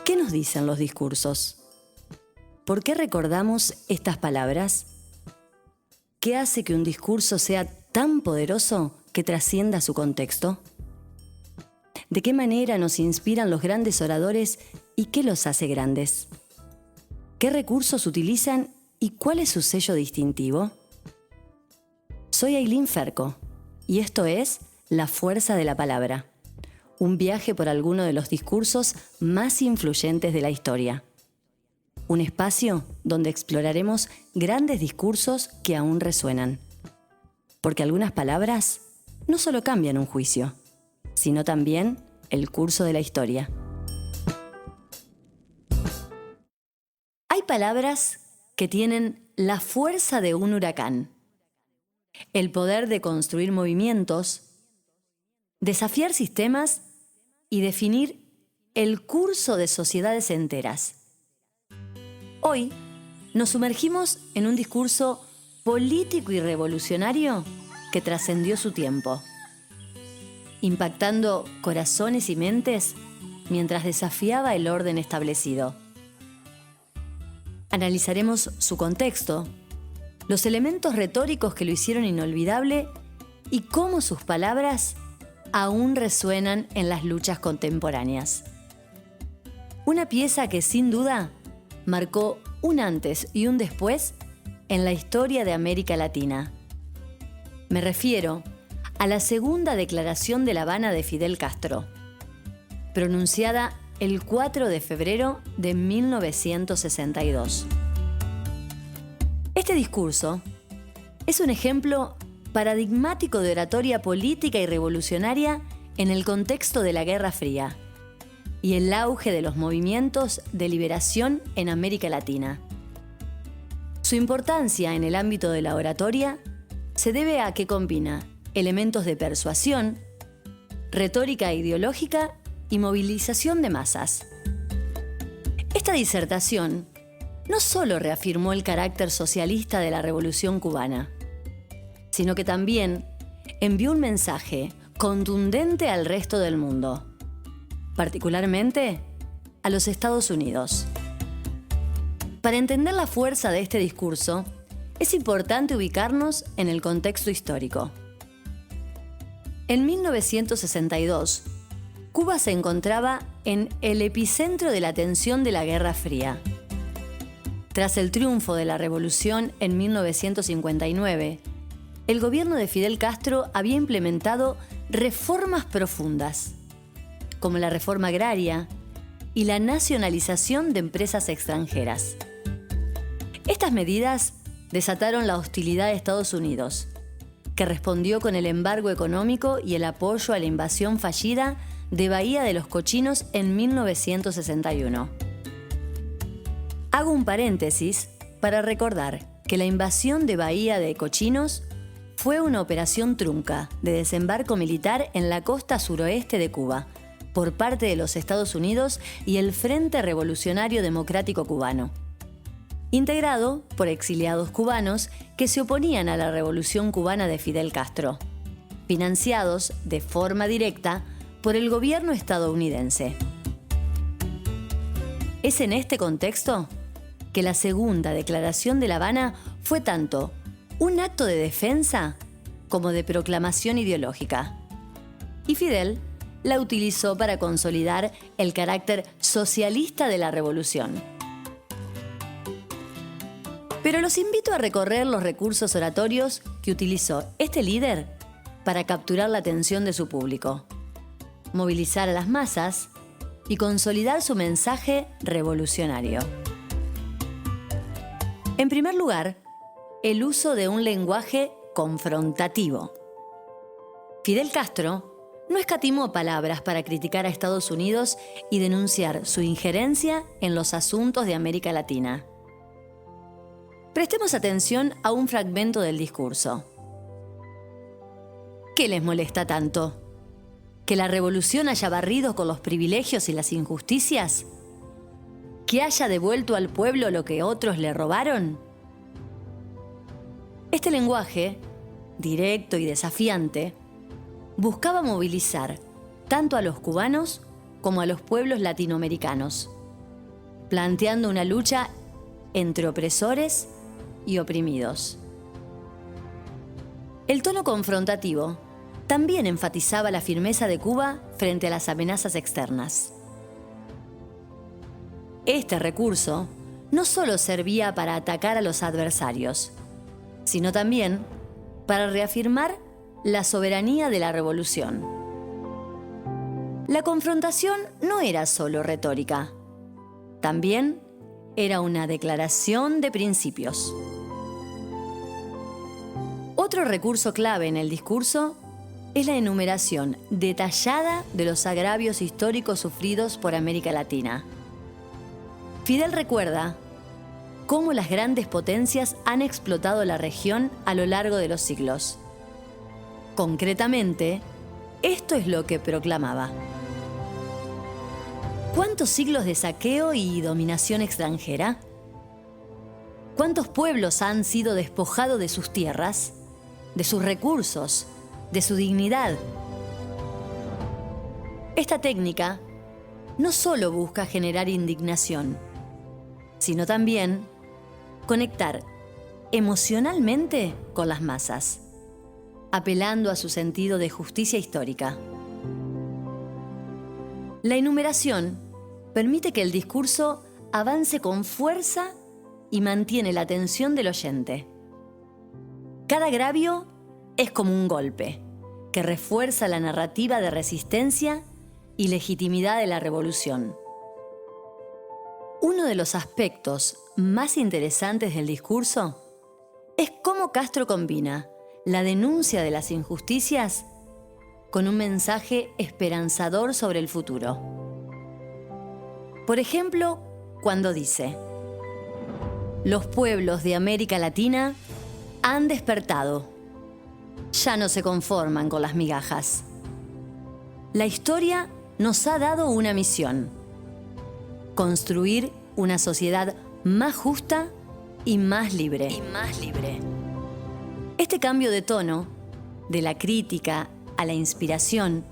¿Qué nos dicen los discursos? ¿Por qué recordamos estas palabras? ¿Qué hace que un discurso sea tan poderoso que trascienda su contexto? ¿De qué manera nos inspiran los grandes oradores y qué los hace grandes? ¿Qué recursos utilizan y cuál es su sello distintivo? Soy Ailín Ferco y esto es La Fuerza de la Palabra, un viaje por alguno de los discursos más influyentes de la historia. Un espacio donde exploraremos grandes discursos que aún resuenan. Porque algunas palabras no solo cambian un juicio, sino también el curso de la historia. Hay palabras que tienen la fuerza de un huracán, el poder de construir movimientos, desafiar sistemas y definir el curso de sociedades enteras. Hoy nos sumergimos en un discurso político y revolucionario que trascendió su tiempo, impactando corazones y mentes mientras desafiaba el orden establecido. Analizaremos su contexto, los elementos retóricos que lo hicieron inolvidable y cómo sus palabras aún resuenan en las luchas contemporáneas. Una pieza que sin duda marcó un antes y un después en la historia de América Latina. Me refiero a la segunda declaración de La Habana de Fidel Castro, pronunciada el 4 de febrero de 1962. Este discurso es un ejemplo paradigmático de oratoria política y revolucionaria en el contexto de la Guerra Fría y el auge de los movimientos de liberación en América Latina. Su importancia en el ámbito de la oratoria se debe a que combina elementos de persuasión, retórica ideológica y movilización de masas. Esta disertación no solo reafirmó el carácter socialista de la Revolución cubana, sino que también envió un mensaje contundente al resto del mundo, particularmente a los Estados Unidos. Para entender la fuerza de este discurso, es importante ubicarnos en el contexto histórico. En 1962, Cuba se encontraba en el epicentro de la tensión de la Guerra Fría. Tras el triunfo de la revolución en 1959, el gobierno de Fidel Castro había implementado reformas profundas, como la reforma agraria y la nacionalización de empresas extranjeras. Estas medidas desataron la hostilidad de Estados Unidos, que respondió con el embargo económico y el apoyo a la invasión fallida de Bahía de los Cochinos en 1961. Hago un paréntesis para recordar que la invasión de Bahía de Cochinos fue una operación trunca de desembarco militar en la costa suroeste de Cuba por parte de los Estados Unidos y el Frente Revolucionario Democrático Cubano, integrado por exiliados cubanos que se oponían a la Revolución Cubana de Fidel Castro, financiados de forma directa por el gobierno estadounidense. Es en este contexto que la segunda declaración de La Habana fue tanto un acto de defensa como de proclamación ideológica. Y Fidel la utilizó para consolidar el carácter socialista de la revolución. Pero los invito a recorrer los recursos oratorios que utilizó este líder para capturar la atención de su público, movilizar a las masas y consolidar su mensaje revolucionario. En primer lugar, el uso de un lenguaje confrontativo. Fidel Castro no escatimó palabras para criticar a Estados Unidos y denunciar su injerencia en los asuntos de América Latina. Prestemos atención a un fragmento del discurso. ¿Qué les molesta tanto? ¿Que la revolución haya barrido con los privilegios y las injusticias? ¿Que haya devuelto al pueblo lo que otros le robaron? Este lenguaje, directo y desafiante, buscaba movilizar tanto a los cubanos como a los pueblos latinoamericanos, planteando una lucha entre opresores y oprimidos. El tono confrontativo también enfatizaba la firmeza de Cuba frente a las amenazas externas. Este recurso no solo servía para atacar a los adversarios, sino también para reafirmar la soberanía de la revolución. La confrontación no era solo retórica, también era una declaración de principios. Otro recurso clave en el discurso es la enumeración detallada de los agravios históricos sufridos por América Latina. Fidel recuerda cómo las grandes potencias han explotado la región a lo largo de los siglos. Concretamente, esto es lo que proclamaba: ¿cuántos siglos de saqueo y dominación extranjera? ¿Cuántos pueblos han sido despojados de sus tierras, de sus recursos, de su dignidad? Esta técnica no solo busca generar indignación, sino también conectar emocionalmente con las masas, apelando a su sentido de justicia histórica. La enumeración permite que el discurso avance con fuerza y mantiene la atención del oyente. Cada agravio es como un golpe que refuerza la narrativa de resistencia y legitimidad de la revolución. Uno de los aspectos más interesantes del discurso es cómo Castro combina la denuncia de las injusticias con un mensaje esperanzador sobre el futuro. Por ejemplo, cuando dice: los pueblos de América Latina han despertado. Ya no se conforman con las migajas. La historia nos ha dado una misión: construir una sociedad más justa y más libre. Este cambio de tono, de la crítica a la inspiración,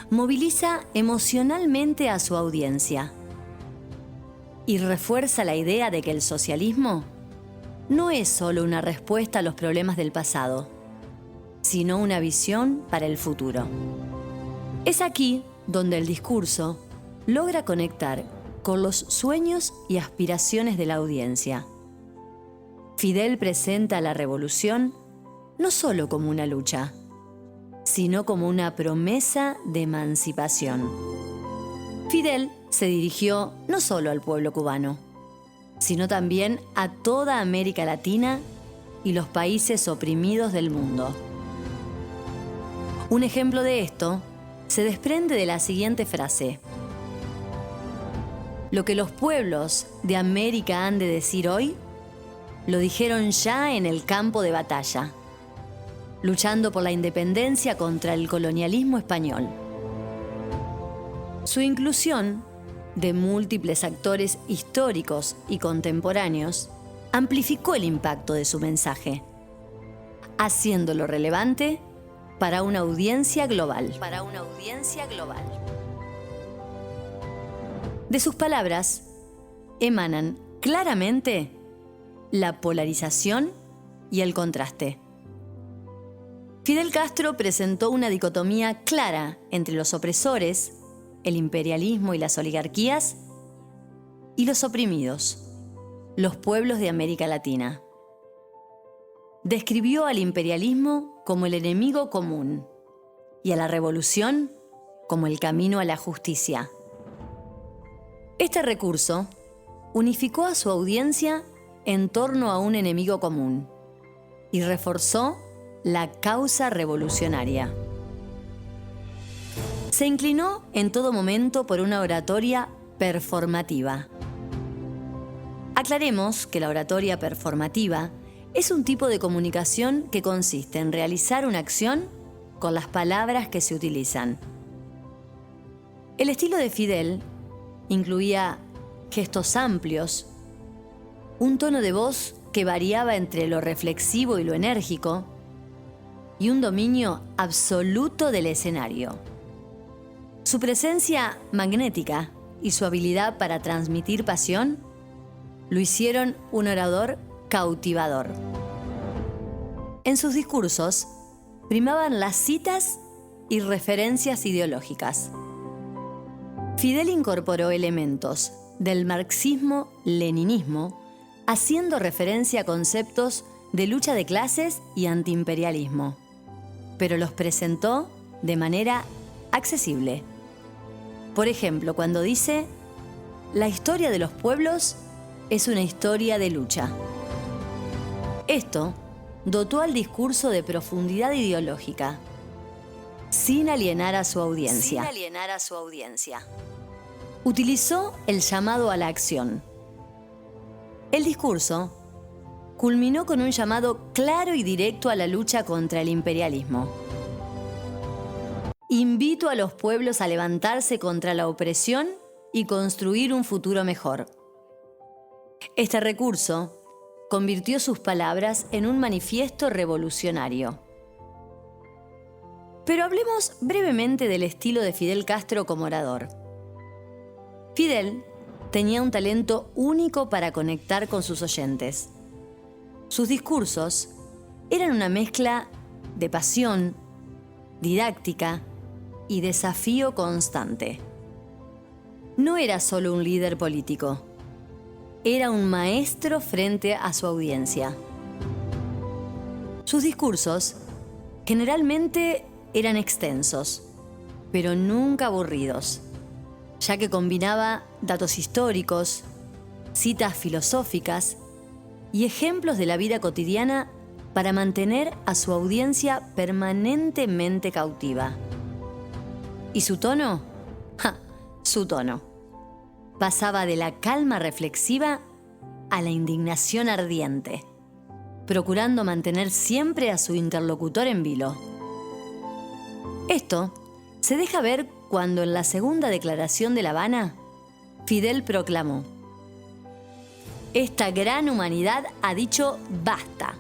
moviliza emocionalmente a su audiencia y refuerza la idea de que el socialismo no es solo una respuesta a los problemas del pasado, sino una visión para el futuro. Es aquí donde el discurso logra conectar con los sueños y aspiraciones de la audiencia. Fidel presenta la revolución no solo como una lucha, sino como una promesa de emancipación. Fidel se dirigió no solo al pueblo cubano, sino también a toda América Latina y los países oprimidos del mundo. Un ejemplo de esto se desprende de la siguiente frase: lo que los pueblos de América han de decir hoy, lo dijeron ya en el campo de batalla, luchando por la independencia contra el colonialismo español. Su inclusión de múltiples actores históricos y contemporáneos amplificó el impacto de su mensaje, haciéndolo relevante para una audiencia global. De sus palabras emanan claramente la polarización y el contraste. Fidel Castro presentó una dicotomía clara entre los opresores, el imperialismo y las oligarquías, y los oprimidos, los pueblos de América Latina. Describió al imperialismo como el enemigo común y a la revolución como el camino a la justicia. Este recurso unificó a su audiencia en torno a un enemigo común y reforzó la causa revolucionaria. Se inclinó en todo momento por una oratoria performativa. Aclaremos que la oratoria performativa es un tipo de comunicación que consiste en realizar una acción con las palabras que se utilizan. El estilo de Fidel incluía gestos amplios, un tono de voz que variaba entre lo reflexivo y lo enérgico, y un dominio absoluto del escenario. Su presencia magnética y su habilidad para transmitir pasión lo hicieron un orador cautivador. En sus discursos primaban las citas y referencias ideológicas. Fidel incorporó elementos del marxismo-leninismo, haciendo referencia a conceptos de lucha de clases y antiimperialismo, pero los presentó de manera accesible. Por ejemplo, cuando dice: la historia de los pueblos es una historia de lucha. Esto dotó al discurso de profundidad ideológica, sin alienar a su audiencia. Utilizó el llamado a la acción. El discurso culminó con un llamado claro y directo a la lucha contra el imperialismo. Invito a los pueblos a levantarse contra la opresión y construir un futuro mejor. Este recurso convirtió sus palabras en un manifiesto revolucionario. Pero hablemos brevemente del estilo de Fidel Castro como orador. Fidel tenía un talento único para conectar con sus oyentes. Sus discursos eran una mezcla de pasión, didáctica y desafío constante. No era solo un líder político, era un maestro frente a su audiencia. Sus discursos generalmente eran extensos, pero nunca aburridos, ya que combinaba datos históricos, citas filosóficas y ejemplos de la vida cotidiana para mantener a su audiencia permanentemente cautiva. ¿Y su tono? Su tono. Pasaba de la calma reflexiva a la indignación ardiente, procurando mantener siempre a su interlocutor en vilo. Esto se deja ver cuando en la segunda declaración de La Habana, Fidel proclamó: esta gran humanidad ha dicho basta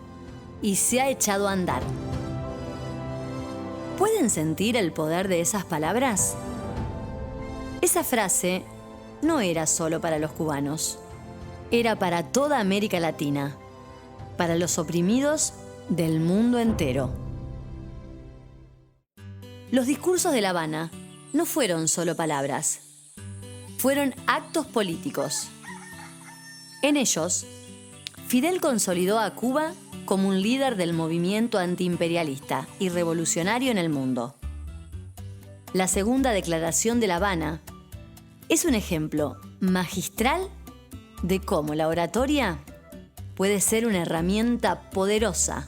y se ha echado a andar. ¿Pueden sentir el poder de esas palabras? Esa frase no era solo para los cubanos, era para toda América Latina, para los oprimidos del mundo entero. Los discursos de La Habana no fueron solo palabras, fueron actos políticos. En ellos, Fidel consolidó a Cuba como un líder del movimiento antiimperialista y revolucionario en el mundo. La segunda declaración de La Habana es un ejemplo magistral de cómo la oratoria puede ser una herramienta poderosa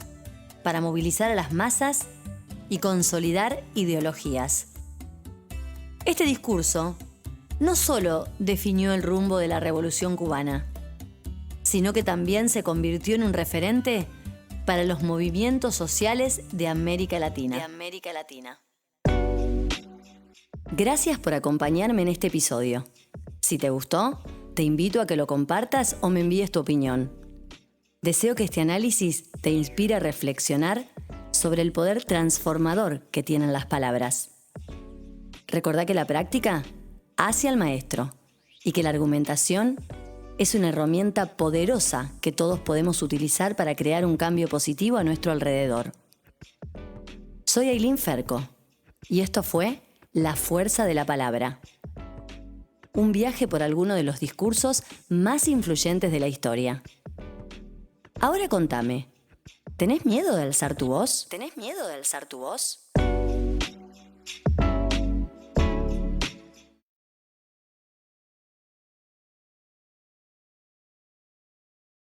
para movilizar a las masas y consolidar ideologías. Este discurso no solo definió el rumbo de la Revolución cubana, sino que también se convirtió en un referente para los movimientos sociales de América Latina. Gracias por acompañarme en este episodio. Si te gustó, te invito a que lo compartas o me envíes tu opinión. Deseo que este análisis te inspire a reflexionar sobre el poder transformador que tienen las palabras. Recordá que la práctica hace al maestro y que la argumentación es una herramienta poderosa que todos podemos utilizar para crear un cambio positivo a nuestro alrededor. Soy Ailín Ferco y esto fue La Fuerza de la Palabra. Un viaje por alguno de los discursos más influyentes de la historia. Ahora contame, ¿tenés miedo de alzar tu voz?